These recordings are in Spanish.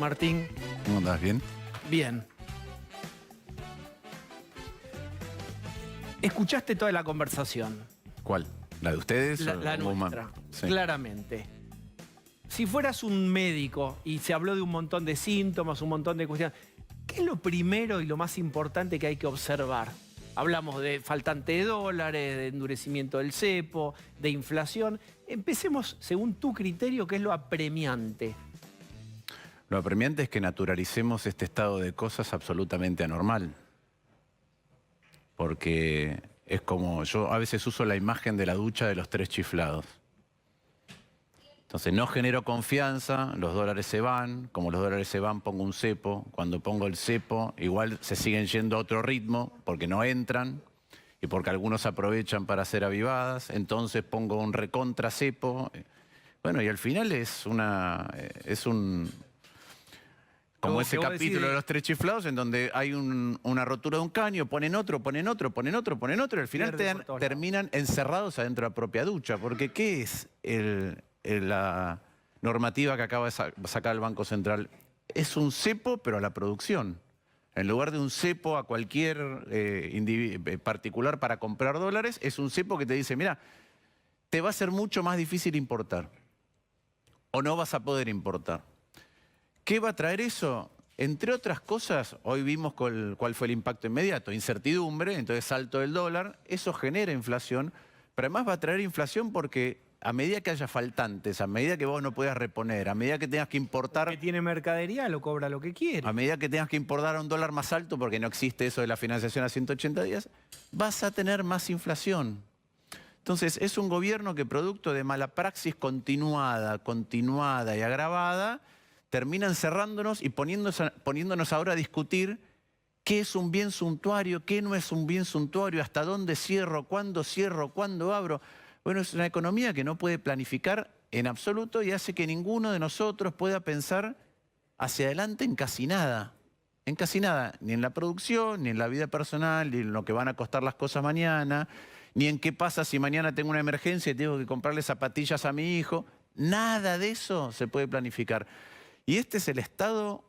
Martín. ¿Cómo andás? ¿Bien? Bien. ¿Escuchaste toda la conversación? ¿Cuál? ¿La de ustedes? La o nuestra, Sí. claramente. Si fueras un médico y se habló de un montón de síntomas, un montón de cuestiones, ¿qué es lo primero y lo más importante que hay que observar? Hablamos de faltante de dólares, de endurecimiento del cepo, de inflación. Empecemos, según tu criterio, ¿qué es lo apremiante? Lo apremiante es que naturalicemos este estado de cosas absolutamente anormal. Porque es como, yo a veces uso la imagen de la ducha de los 3 chiflados. Entonces no genero confianza, los dólares se van, como los dólares se van pongo un cepo, cuando pongo el cepo igual se siguen yendo a otro ritmo porque no entran y porque algunos aprovechan para hacer avivadas, entonces pongo un recontra cepo. Bueno, y al final es como ese capítulo de los 3 chiflados en donde hay una rotura de un caño, ponen otro, ponen otro, ponen otro, ponen otro, y al final terminan encerrados adentro de la propia ducha. Porque ¿qué es la normativa que acaba de sacar el Banco Central? Es un cepo, pero a la producción. En lugar de un cepo a cualquier particular para comprar dólares, es un cepo que te dice, mira, te va a ser mucho más difícil importar. O no vas a poder importar. ¿Qué va a traer eso? Entre otras cosas, hoy vimos cuál fue el impacto inmediato. Incertidumbre, entonces salto del dólar, eso genera inflación, pero además va a traer inflación porque a medida que haya faltantes, a medida que vos no puedas reponer, a medida que tengas que importar... El que tiene mercadería lo cobra lo que quiere. A medida que tengas que importar a un dólar más alto, porque no existe eso de la financiación a 180 días, vas a tener más inflación. Entonces, es un gobierno que producto de mala praxis continuada y agravada, termina encerrándonos y poniéndonos ahora a discutir qué es un bien suntuario, qué no es un bien suntuario, hasta dónde cierro, cuándo abro. Bueno, es una economía que no puede planificar en absoluto y hace que ninguno de nosotros pueda pensar hacia adelante en casi nada. En casi nada, ni en la producción, ni en la vida personal, ni en lo que van a costar las cosas mañana, ni en qué pasa si mañana tengo una emergencia y tengo que comprarle zapatillas a mi hijo. Nada de eso se puede planificar. Y este es el estado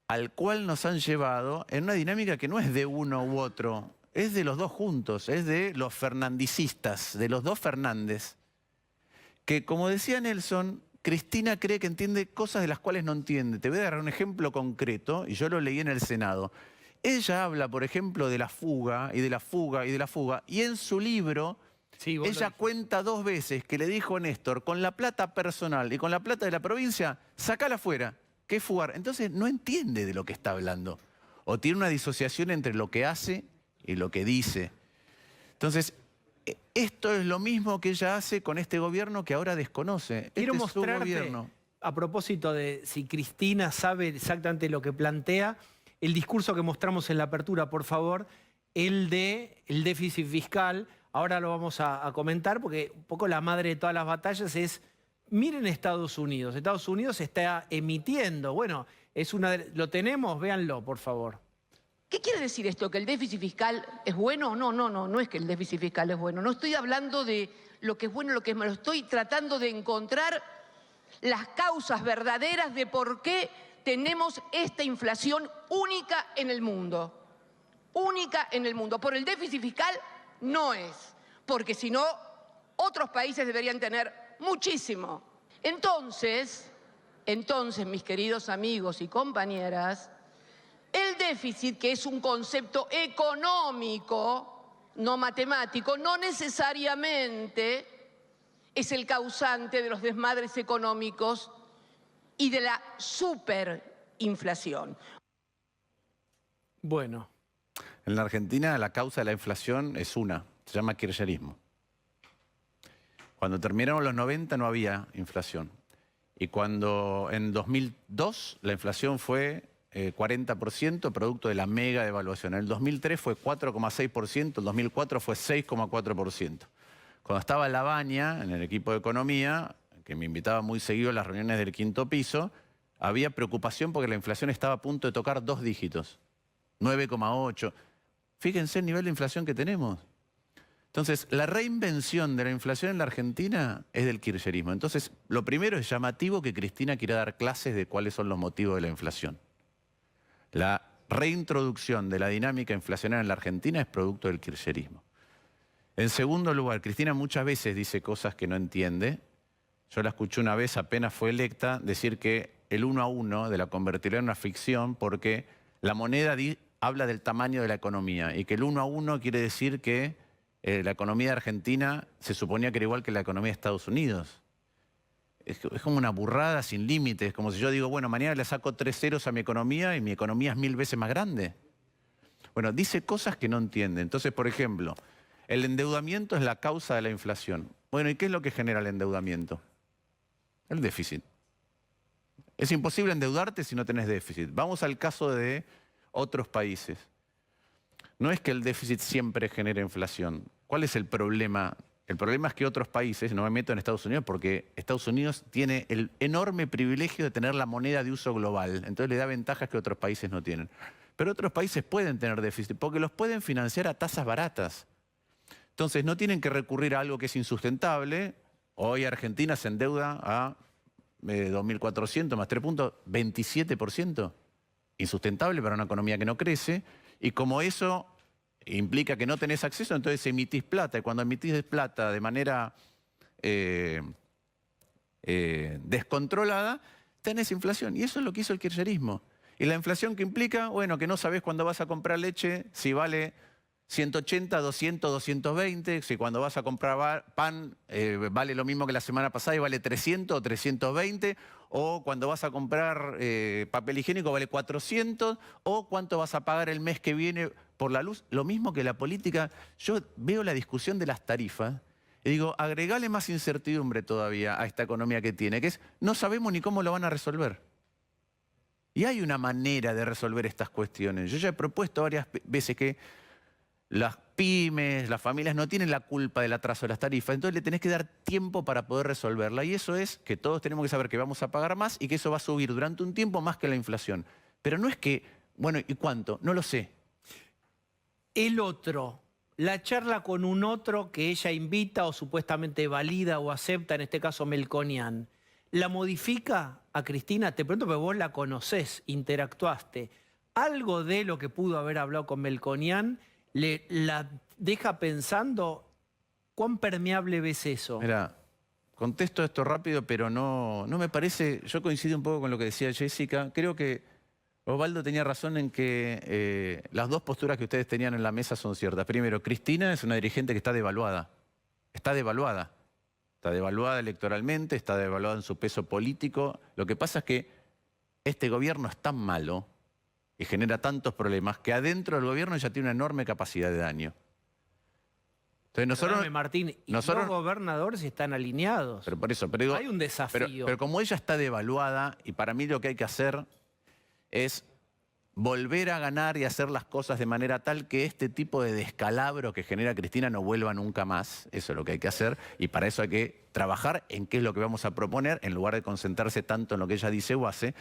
al cual nos han llevado en una dinámica que no es de uno u otro, es de los dos juntos, es de los fernandicistas, de los dos Fernández. Que como decía Nelson, Cristina cree que entiende cosas de las cuales no entiende. Te voy a dar un ejemplo concreto, y yo lo leí en el Senado. Ella habla, por ejemplo, de la fuga, y de la fuga, y de la fuga, y en su libro... Sí, ella cuenta 2 veces que le dijo a Néstor, con la plata personal y con la plata de la provincia, sacala afuera, que es fugar. Entonces no entiende de lo que está hablando. O tiene una disociación entre lo que hace y lo que dice. Entonces, esto es lo mismo que ella hace con este gobierno que ahora desconoce. Quiero este es su mostrarte, gobierno. a propósito de si Cristina sabe exactamente lo que plantea, el discurso que mostramos en la apertura, por favor, el déficit fiscal. Ahora lo vamos a comentar porque un poco la madre de todas las batallas es, miren Estados Unidos. Estados Unidos está emitiendo, bueno, lo tenemos, véanlo, por favor. ¿Qué quiere decir esto? ¿Que el déficit fiscal es bueno? No es que el déficit fiscal es bueno. No estoy hablando de lo que es bueno y lo que es malo. Estoy tratando de encontrar las causas verdaderas de por qué tenemos esta inflación única en el mundo. Única en el mundo. Por el déficit fiscal no es, porque si no, otros países deberían tener muchísimo. Entonces, mis queridos amigos y compañeras, el déficit, que es un concepto económico, no matemático, no necesariamente es el causante de los desmadres económicos y de la superinflación. Bueno. En la Argentina la causa de la inflación es una, se llama kirchnerismo. Cuando terminaron los 90 no había inflación. Y cuando en 2002 la inflación fue 40%, producto de la mega devaluación. En el 2003 fue 4,6%, el 2004 fue 6,4%. Cuando estaba Labaña en el equipo de economía, que me invitaba muy seguido a las reuniones del quinto piso, había preocupación porque la inflación estaba a punto de tocar 2 dígitos, 9,8%. Fíjense el nivel de inflación que tenemos. Entonces, la reinvención de la inflación en la Argentina es del kirchnerismo. Entonces, lo primero es llamativo que Cristina quiera dar clases de cuáles son los motivos de la inflación. La reintroducción de la dinámica inflacionaria en la Argentina es producto del kirchnerismo. En segundo lugar, Cristina muchas veces dice cosas que no entiende. Yo la escuché una vez, apenas fue electa, decir que el 1 a 1 de la convertirá en una ficción porque la moneda habla del tamaño de la economía y que el 1 a 1 quiere decir que la economía de Argentina se suponía que era igual que la economía de Estados Unidos. Es como una burrada sin límites, como si yo digo, bueno, mañana le saco 3 ceros a mi economía y mi economía es 1000 veces más grande. Bueno, dice cosas que no entiende. Entonces, por ejemplo, el endeudamiento es la causa de la inflación. Bueno, ¿y qué es lo que genera el endeudamiento? El déficit. Es imposible endeudarte si no tenés déficit. Vamos al caso de otros países. No es que el déficit siempre genere inflación. ¿Cuál es el problema? El problema es que otros países, no me meto en Estados Unidos porque Estados Unidos tiene el enorme privilegio de tener la moneda de uso global. Entonces le da ventajas que otros países no tienen. Pero otros países pueden tener déficit porque los pueden financiar a tasas baratas. Entonces no tienen que recurrir a algo que es insustentable. Hoy Argentina se endeuda a 2.400 más 3 puntos, 27%. Insustentable para una economía que no crece. Y como eso implica que no tenés acceso, entonces emitís plata. Y cuando emitís plata de manera descontrolada, tenés inflación. Y eso es lo que hizo el kirchnerismo. Y la inflación que implica, bueno, que no sabés cuándo vas a comprar leche, si vale 180, 200, 220, si cuando vas a comprar pan vale lo mismo que la semana pasada y vale 300 o 320, o cuando vas a comprar papel higiénico vale 400, o cuánto vas a pagar el mes que viene por la luz. Lo mismo que la política. Yo veo la discusión de las tarifas y digo, agregale más incertidumbre todavía a esta economía que tiene, que es, no sabemos ni cómo lo van a resolver. Y hay una manera de resolver estas cuestiones. Yo ya he propuesto varias veces que las pymes, las familias no tienen la culpa del atraso de las tarifas, entonces le tenés que dar tiempo para poder resolverla. Y eso es que todos tenemos que saber que vamos a pagar más y que eso va a subir durante un tiempo más que la inflación. Pero no es que, bueno, ¿y cuánto? No lo sé. El otro, la charla con un otro que ella invita o supuestamente valida o acepta, en este caso Melconian, ¿la modifica a Cristina? Te pregunto porque vos la conocés, interactuaste. ¿Algo de lo que pudo haber hablado con Melconian la deja pensando? ¿Cuán permeable ves eso? Mira, contesto esto rápido, pero no me parece... Yo coincido un poco con lo que decía Jessica. Creo que Osvaldo tenía razón en que las dos posturas que ustedes tenían en la mesa son ciertas. Primero, Cristina es una dirigente que está devaluada. Está devaluada. Está devaluada electoralmente, está devaluada en su peso político. Lo que pasa es que este gobierno es tan malo y genera tantos problemas que adentro del gobierno ya tiene una enorme capacidad de daño. Entonces nosotros, Martín, y los gobernadores están alineados. Pero por eso, pero digo, hay un desafío. Pero como ella está devaluada, y para mí lo que hay que hacer es volver a ganar y hacer las cosas de manera tal que este tipo de descalabro que genera Cristina no vuelva nunca más. Eso es lo que hay que hacer y para eso hay que trabajar en qué es lo que vamos a proponer en lugar de concentrarse tanto en lo que ella dice o hace.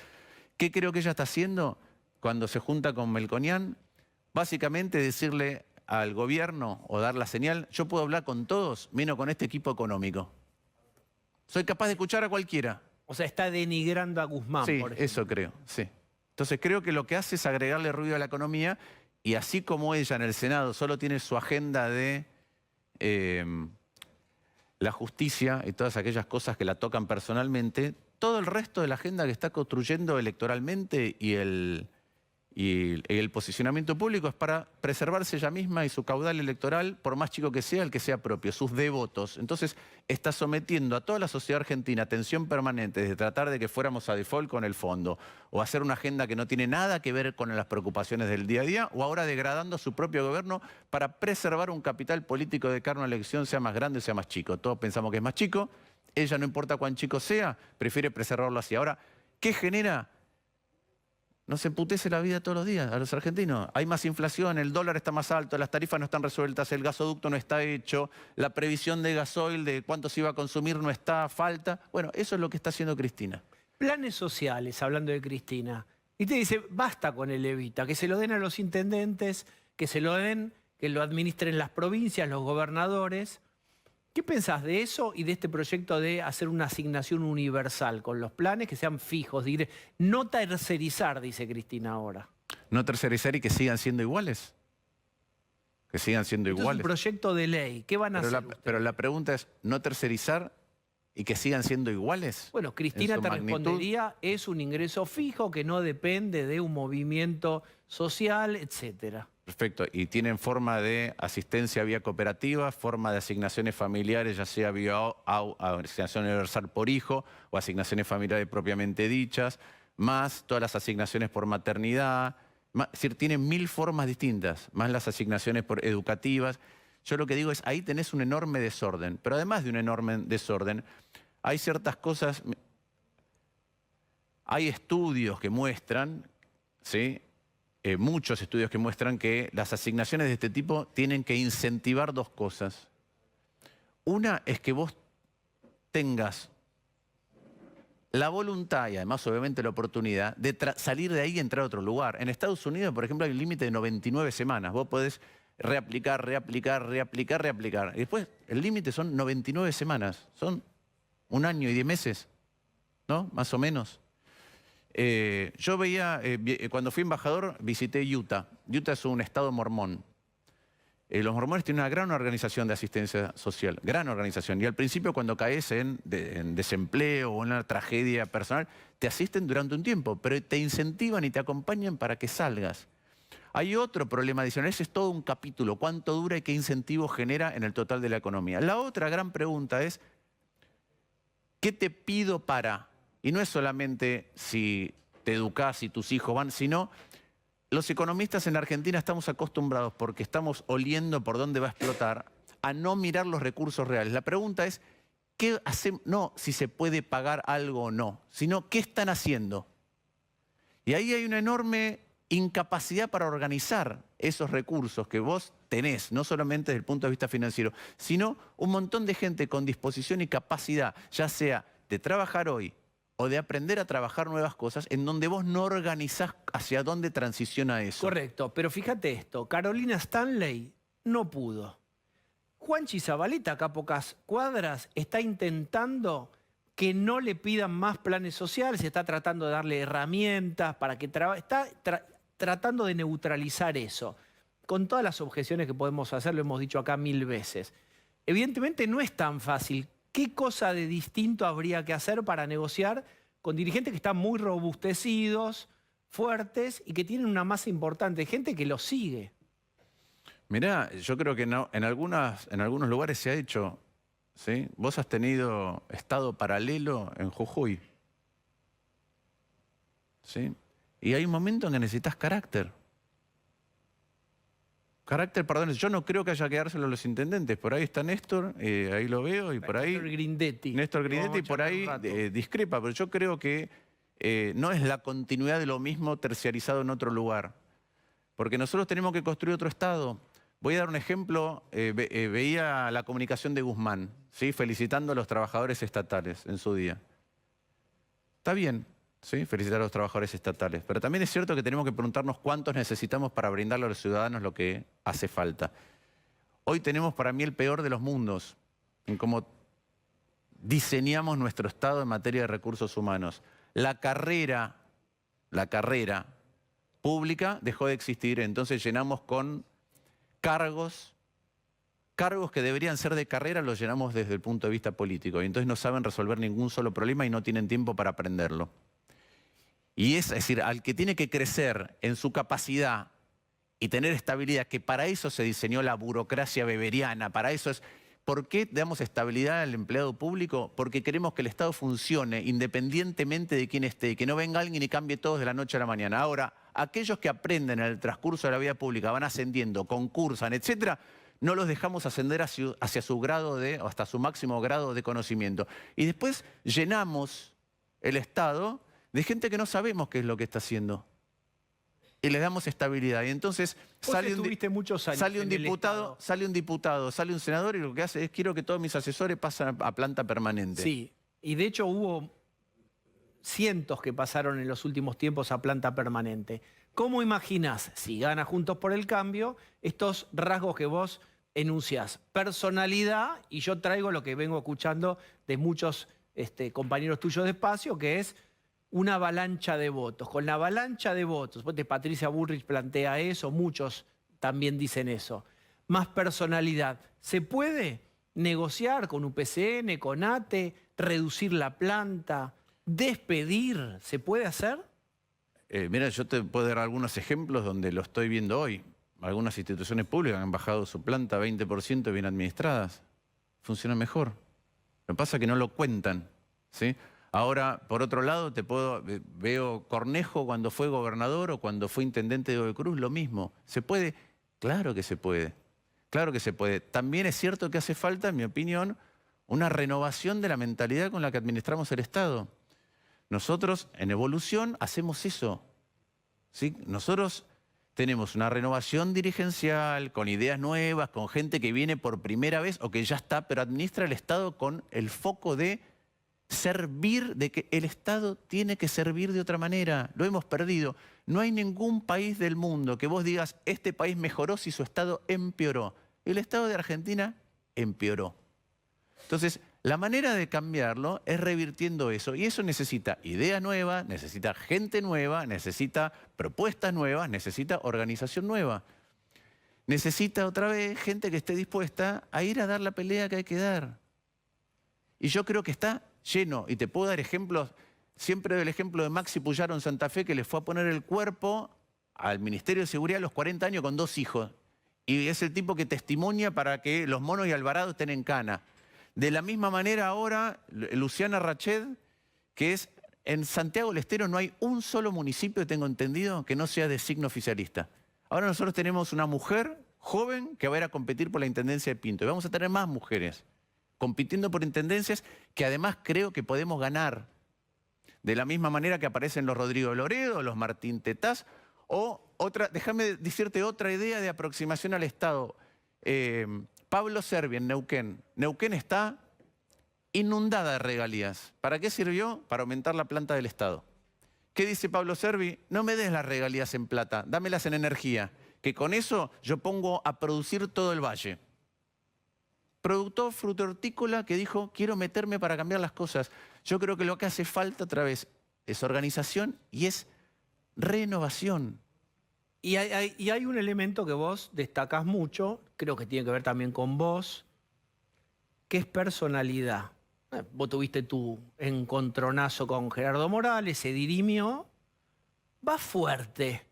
¿Qué creo que ella está haciendo cuando se junta con Melconian? Básicamente decirle al gobierno o dar la señal, yo puedo hablar con todos, menos con este equipo económico. Soy capaz de escuchar a cualquiera. O sea, está denigrando a Guzmán, sí, por ejemplo. Eso creo, sí. Entonces creo que lo que hace es agregarle ruido a la economía y así como ella en el Senado solo tiene su agenda de la justicia y todas aquellas cosas que la tocan personalmente, todo el resto de la agenda que está construyendo electoralmente y el posicionamiento público es para preservarse ella misma y su caudal electoral, por más chico que sea, el que sea propio, sus devotos. Entonces está sometiendo a toda la sociedad argentina a tensión permanente de tratar de que fuéramos a default con el fondo o hacer una agenda que no tiene nada que ver con las preocupaciones del día a día o ahora degradando a su propio gobierno para preservar un capital político de cara a una elección, sea más grande o sea más chico. Todos pensamos que es más chico, ella no importa cuán chico sea, prefiere preservarlo así. Ahora, ¿qué genera? No se emputece la vida todos los días a los argentinos. Hay más inflación, el dólar está más alto, las tarifas no están resueltas, el gasoducto no está hecho, la previsión de gasoil, de cuánto se iba a consumir, no está a falta. Bueno, eso es lo que está haciendo Cristina. Planes sociales, hablando de Cristina. Y te dice, basta con el Evita, que se lo den a los intendentes, que se lo den que lo administren las provincias, los gobernadores. ¿Qué pensás de eso y de este proyecto de hacer una asignación universal con los planes que sean fijos? No tercerizar, dice Cristina ahora. No tercerizar y que sigan siendo iguales. Que sigan siendo iguales. Es un proyecto de ley. ¿Qué van a hacer ustedes? Pero la pregunta es, ¿no tercerizar y que sigan siendo iguales? Bueno, Cristina te respondería, es un ingreso fijo que no depende de un movimiento social, etcétera. Perfecto. Y tienen forma de asistencia vía cooperativa, forma de asignaciones familiares, ya sea vía asignación universal por hijo o asignaciones familiares propiamente dichas, más todas las asignaciones por maternidad. Es decir, tienen 1000 formas distintas, más las asignaciones educativas. Yo lo que digo es, ahí tenés un enorme desorden. Pero además de un enorme desorden, hay ciertas cosas, hay estudios que muestran, ¿sí? Muchos estudios que muestran que las asignaciones de este tipo tienen que incentivar 2 cosas. Una es que vos tengas la voluntad y además obviamente la oportunidad de salir de ahí y entrar a otro lugar. En Estados Unidos, por ejemplo, hay un límite de 99 semanas. Vos podés reaplicar. Y después el límite son 99 semanas. Son 1 año y 10 meses, ¿no? Más o menos. Yo veía, cuando fui embajador, visité Utah. Utah es un estado mormón. Los mormones tienen una gran organización de asistencia social, gran organización. Y al principio, cuando caes en desempleo o en una tragedia personal, te asisten durante un tiempo, pero te incentivan y te acompañan para que salgas. Hay otro problema adicional, ese es todo un capítulo. ¿Cuánto dura y qué incentivo genera en el total de la economía? La otra gran pregunta es, ¿qué te pido para...? Y no es solamente si te educás y tus hijos van, sino los economistas en Argentina estamos acostumbrados, porque estamos oliendo por dónde va a explotar, a no mirar los recursos reales. La pregunta es, ¿qué hacemos? No si se puede pagar algo o no, sino ¿qué están haciendo? Y ahí hay una enorme incapacidad para organizar esos recursos que vos tenés, no solamente desde el punto de vista financiero, sino un montón de gente con disposición y capacidad, ya sea de trabajar hoy, o de aprender a trabajar nuevas cosas en donde vos no organizás hacia dónde transiciona eso. Correcto, pero fíjate esto, Carolina Stanley no pudo. Juanchi Zabaleta, acá a pocas cuadras, está intentando que no le pidan más planes sociales, está tratando de darle herramientas para que está tratando de neutralizar eso, con todas las objeciones que podemos hacer, lo hemos dicho acá 1000 veces. Evidentemente no es tan fácil. ¿Qué cosa de distinto habría que hacer para negociar con dirigentes que están muy robustecidos, fuertes y que tienen una masa importante de gente que los sigue? Mirá, yo creo que no, en algunos lugares se ha hecho, ¿sí? Vos has tenido estado paralelo en Jujuy, ¿sí? Y hay un momento en que necesitas carácter. Carácter, perdón, yo no creo que haya que dárselo a los intendentes. Por ahí está Néstor, ahí lo veo, y por ahí... Néstor Grindetti, por ahí discrepa, pero yo creo que no es la continuidad de lo mismo terciarizado en otro lugar. Porque nosotros tenemos que construir otro Estado. Voy a dar un ejemplo, veía la comunicación de Guzmán, ¿sí? Felicitando a los trabajadores estatales en su día. Está bien. ¿Sí? Felicitar a los trabajadores estatales. Pero también es cierto que tenemos que preguntarnos cuántos necesitamos para brindarle a los ciudadanos lo que hace falta. Hoy tenemos para mí el peor de los mundos en cómo diseñamos nuestro Estado en materia de recursos humanos. La carrera pública dejó de existir, entonces llenamos con cargos que deberían ser de carrera, los llenamos desde el punto de vista político. Y entonces no saben resolver ningún solo problema y no tienen tiempo para aprenderlo. Y es decir, al que tiene que crecer en su capacidad y tener estabilidad, que para eso se diseñó la burocracia weberiana, para eso es... ¿Por qué damos estabilidad al empleado público? Porque queremos que el Estado funcione independientemente de quién esté, que no venga alguien y cambie todo de la noche a la mañana. Ahora, aquellos que aprenden en el transcurso de la vida pública, van ascendiendo, concursan, etcétera, no los dejamos ascender hacia su grado o hasta su máximo grado de conocimiento. Y después llenamos el Estado de gente que no sabemos qué es lo que está haciendo. Y les damos estabilidad. Y entonces sale un diputado, sale un senador y lo que hace es quiero que todos mis asesores pasen a planta permanente. Sí, y de hecho cientos que pasaron en los últimos tiempos a planta permanente. ¿Cómo imaginás, si gana Juntos por el Cambio, estos rasgos que vos enunciás? Personalidad, y yo traigo lo que vengo escuchando de muchos compañeros tuyos de espacio, que es una avalancha de votos. Con la avalancha de votos, Patricia Bullrich plantea eso, muchos también dicen eso. Más personalidad. ¿Se puede negociar con UPCN, con ATE, reducir la planta, despedir? ¿Se puede hacer? Mira, yo te puedo dar algunos ejemplos donde lo estoy viendo hoy. Algunas instituciones públicas han bajado su planta 20% bien administradas. Funciona mejor. Lo que pasa es que no lo cuentan, ¿sí? Ahora, por otro lado, veo Cornejo cuando fue gobernador o cuando fue intendente de Godoy Cruz, lo mismo. ¿Se puede? Claro que se puede. Claro que se puede. También es cierto que hace falta, en mi opinión, una renovación de la mentalidad con la que administramos el Estado. Nosotros, en Evolución, hacemos eso, ¿sí? Nosotros tenemos una renovación dirigencial, con ideas nuevas, con gente que viene por primera vez o que ya está, pero administra el Estado con el foco de servir, de que el Estado tiene que servir de otra manera. Lo hemos perdido. No hay ningún país del mundo que vos digas, este país mejoró si su Estado empeoró. El Estado de Argentina empeoró. Entonces, la manera de cambiarlo es revirtiendo eso. Y eso necesita ideas nuevas, necesita gente nueva, necesita propuestas nuevas, necesita organización nueva. Necesita otra vez gente que esté dispuesta a ir a dar la pelea que hay que dar. Y yo creo que está lleno. Y te puedo dar ejemplos. Siempre doy el ejemplo de Maxi Puyaro en Santa Fe, que le fue a poner el cuerpo al Ministerio de Seguridad a los 40 años con 2 hijos. Y es el tipo que testimonia para que los Monos y Alvarado estén en cana. De la misma manera ahora, Luciana Rached, que es en Santiago del Estero no hay un solo municipio, tengo entendido, que no sea de signo oficialista. Ahora nosotros tenemos una mujer joven que va a ir a competir por la Intendencia de Pinto. Y vamos a tener más mujeres compitiendo por intendencias que además creo que podemos ganar. De la misma manera que aparecen los Rodrigo Loredo, los Martín Tetaz, o otra, déjame decirte otra idea de aproximación al Estado. Pablo Servi en Neuquén. Neuquén está inundada de regalías. ¿Para qué sirvió? Para aumentar la planta del Estado. ¿Qué dice Pablo Servi? No me des las regalías en plata, dámelas en energía, que con eso yo pongo a producir todo el valle. Productor fruto-hortícola que dijo, quiero meterme para cambiar las cosas. Yo creo que lo que hace falta otra vez es organización y es renovación. Y hay un elemento que vos destacás mucho, creo que tiene que ver también con vos, que es personalidad. Vos tuviste tu encontronazo con Gerardo Morales, se dirimió, va fuerte.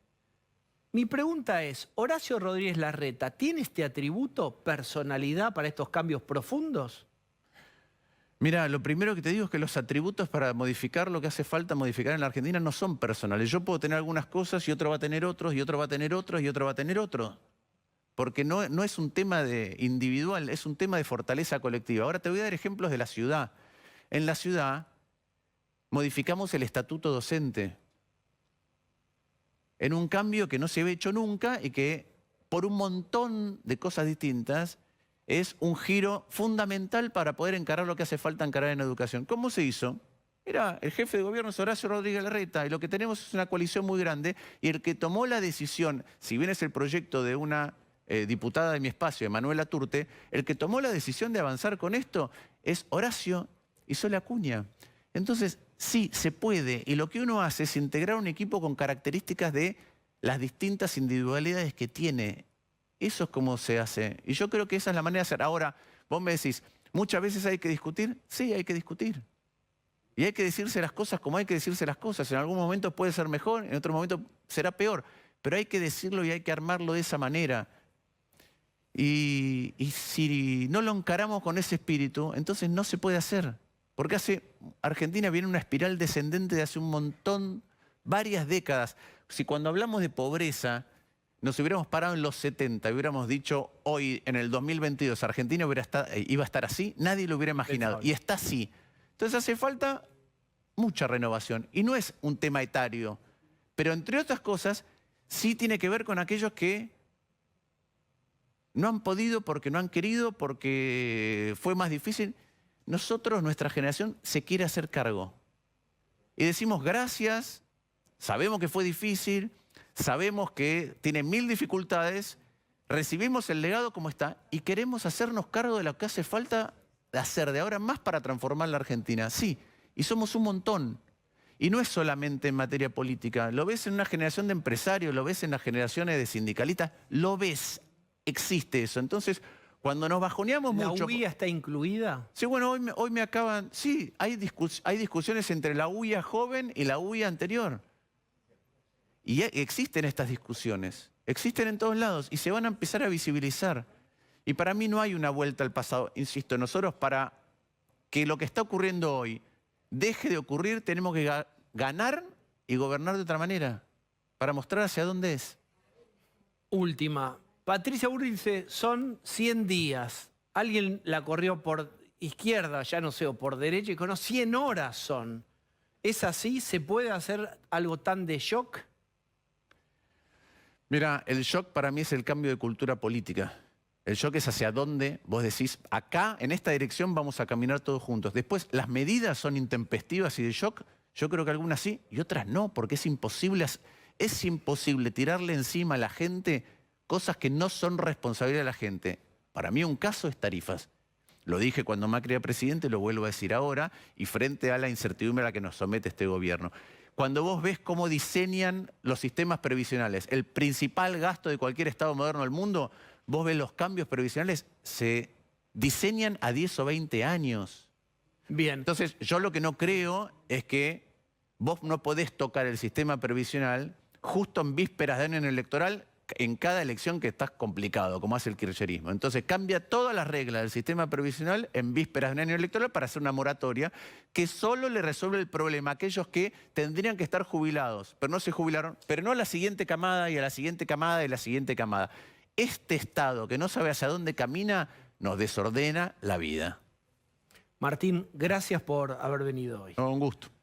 Mi pregunta es, ¿Horacio Rodríguez Larreta tiene este atributo, personalidad, para estos cambios profundos? Mira, lo primero que te digo es que los atributos para modificar lo que hace falta modificar en la Argentina no son personales. Yo puedo tener algunas cosas y otro va a tener otros, y otro va a tener otros, y otro va a tener otros. Porque no es un tema individual, es un tema de fortaleza colectiva. Ahora te voy a dar ejemplos de la ciudad. En la ciudad modificamos el estatuto docente en un cambio que no se había hecho nunca y que por un montón de cosas distintas es un giro fundamental para poder encarar lo que hace falta encarar en educación. ¿Cómo se hizo? Mira, el jefe de gobierno es Horacio Rodríguez Larreta y lo que tenemos es una coalición muy grande y el que tomó la decisión, si bien es el proyecto de una diputada de mi espacio, Emanuela Turte, el que tomó la decisión de avanzar con esto es Horacio y Sol Acuña. Entonces, sí, se puede y lo que uno hace es integrar un equipo con características de las distintas individualidades que tiene. Eso es como se hace. Y yo creo que esa es la manera de hacer. Ahora, vos me decís, ¿muchas veces hay que discutir? Sí, hay que discutir. Y hay que decirse las cosas como hay que decirse las cosas. En algún momento puede ser mejor, en otro momento será peor. Pero hay que decirlo y hay que armarlo de esa manera. Y si no lo encaramos con ese espíritu, entonces no se puede hacer. Porque Argentina viene una espiral descendente de hace un montón, varias décadas. Si cuando hablamos de pobreza nos hubiéramos parado en los 70 y hubiéramos dicho hoy, en el 2022, Argentina iba a estar así, nadie lo hubiera imaginado. Y está así. Entonces hace falta mucha renovación. Y no es un tema etario. Pero entre otras cosas, sí tiene que ver con aquellos que no han podido porque no han querido, porque fue más difícil. Nosotros, nuestra generación, se quiere hacer cargo. y decimos gracias, sabemos que fue difícil, sabemos que tiene 1000 dificultades, recibimos el legado como está y queremos hacernos cargo de lo que hace falta hacer de ahora en más para transformar la Argentina. Sí, y somos un montón. Y no es solamente en materia política, lo ves en una generación de empresarios, lo ves en las generaciones de sindicalistas, lo ves, existe eso. Entonces, cuando nos bajoneamos mucho... ¿La UIA está incluida? Sí, bueno, hoy me acaban... Sí, hay discusiones entre la UIA joven y la UIA anterior. Y existen estas discusiones, existen en todos lados y se van a empezar a visibilizar. Y para mí no hay una vuelta al pasado. Insisto, nosotros para que lo que está ocurriendo hoy deje de ocurrir, tenemos que ganar y gobernar de otra manera, para mostrar hacia dónde es. Última. Patricia Bullrich dice, son 100 días. Alguien la corrió por izquierda, ya no sé, o por derecha, y con 100 horas son. ¿Es así? ¿Se puede hacer algo tan de shock? Mira, el shock para mí es el cambio de cultura política. El shock es hacia dónde vos decís, acá, en esta dirección vamos a caminar todos juntos. Después, las medidas son intempestivas y de shock. Yo creo que algunas sí y otras no, porque es imposible tirarle encima a la gente cosas que no son responsabilidad de la gente. Para mí un caso es tarifas. Lo dije cuando Macri era presidente, lo vuelvo a decir ahora, y frente a la incertidumbre a la que nos somete este gobierno. Cuando vos ves cómo diseñan los sistemas previsionales, el principal gasto de cualquier Estado moderno del mundo, vos ves los cambios previsionales, se diseñan a 10 o 20 años. Bien. Entonces, yo lo que no creo es que vos no podés tocar el sistema previsional justo en vísperas de año electoral, en cada elección que estás complicado, como hace el kirchnerismo. Entonces, cambia todas las reglas del sistema previsional en vísperas de un año electoral para hacer una moratoria que solo le resuelve el problema a aquellos que tendrían que estar jubilados, pero no se jubilaron, pero no a la siguiente camada y a la siguiente camada y a la siguiente camada. Este Estado que no sabe hacia dónde camina nos desordena la vida. Martín, gracias por haber venido hoy. No, un gusto.